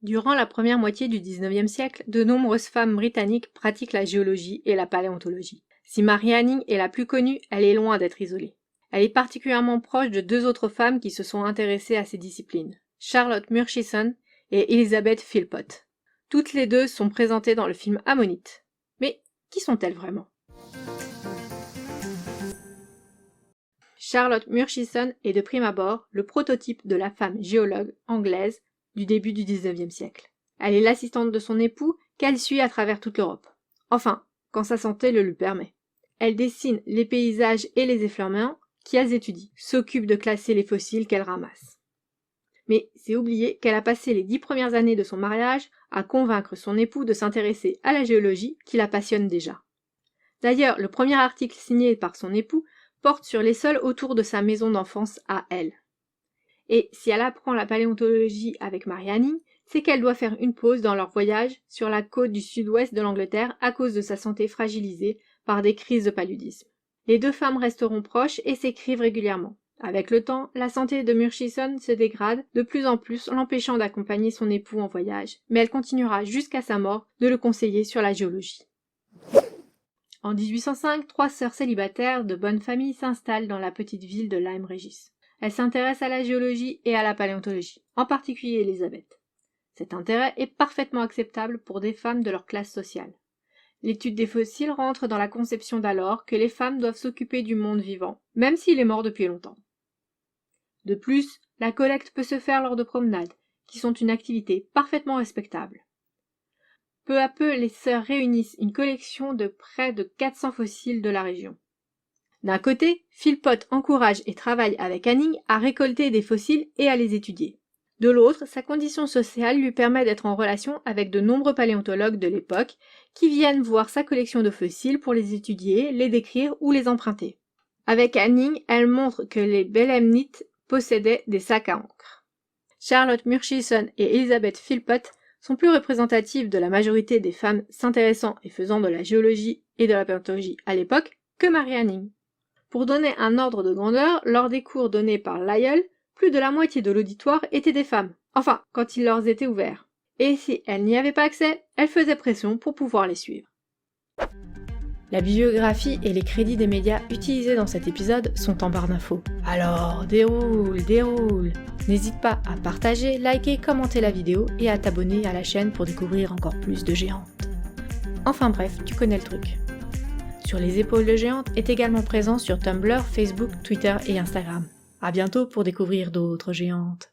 Durant la première moitié du XIXe siècle, de nombreuses femmes britanniques pratiquent la géologie et la paléontologie. Si Mary Anning est la plus connue, elle est loin d'être isolée. Elle est particulièrement proche de deux autres femmes qui se sont intéressées à ces disciplines, Charlotte Murchison et Elizabeth Philpott. Toutes les deux sont présentées dans le film Ammonite. Mais qui sont-elles vraiment? Charlotte Murchison est de prime abord le prototype de la femme géologue anglaise du début du XIXe siècle. Elle est l'assistante de son époux qu'elle suit à travers toute l'Europe. Enfin, quand sa santé le lui permet. Elle dessine les paysages et les effleurements qu'elle étudie, s'occupe de classer les fossiles qu'elle ramasse. Mais c'est oublier qu'elle a passé les 10 premières années de son mariage à convaincre son époux de s'intéresser à la géologie qui la passionne déjà. D'ailleurs, le premier article signé par son époux porte sur les sols autour de sa maison d'enfance à elle. Et si elle apprend la paléontologie avec Mary Anning, c'est qu'elle doit faire une pause dans leur voyage sur la côte du sud-ouest de l'Angleterre à cause de sa santé fragilisée par des crises de paludisme. Les deux femmes resteront proches et s'écrivent régulièrement. Avec le temps, la santé de Murchison se dégrade de plus en plus, l'empêchant d'accompagner son époux en voyage, mais elle continuera jusqu'à sa mort de le conseiller sur la géologie. En 1805, 3 sœurs célibataires de bonne famille s'installent dans la petite ville de Lyme Regis. Elles s'intéressent à la géologie et à la paléontologie, en particulier Elizabeth. Cet intérêt est parfaitement acceptable pour des femmes de leur classe sociale. L'étude des fossiles rentre dans la conception d'alors que les femmes doivent s'occuper du monde vivant, même s'il est mort depuis longtemps. De plus, la collecte peut se faire lors de promenades, qui sont une activité parfaitement respectable. Peu à peu, les sœurs réunissent une collection de près de 400 fossiles de la région. D'un côté, Philpott encourage et travaille avec Anning à récolter des fossiles et à les étudier. De l'autre, sa condition sociale lui permet d'être en relation avec de nombreux paléontologues de l'époque qui viennent voir sa collection de fossiles pour les étudier, les décrire ou les emprunter. Avec Anning, elle montre que les Belemnites possédaient des sacs à encre. Charlotte Murchison et Elizabeth Philpott sont plus représentatives de la majorité des femmes s'intéressant et faisant de la géologie et de la paléontologie à l'époque que Mary Anning. Pour donner un ordre de grandeur, lors des cours donnés par Lyell, plus de la moitié de l'auditoire étaient des femmes, enfin, quand ils leur étaient ouverts. Et si elles n'y avaient pas accès, elles faisaient pression pour pouvoir les suivre. La bibliographie et les crédits des médias utilisés dans cet épisode sont en barre d'infos. Alors, déroule! N'hésite pas à partager, liker, commenter la vidéo et à t'abonner à la chaîne pour découvrir encore plus de géantes. Enfin bref, tu connais le truc. Sur les épaules de géantes est également présent sur Tumblr, Facebook, Twitter et Instagram. À bientôt pour découvrir d'autres géantes.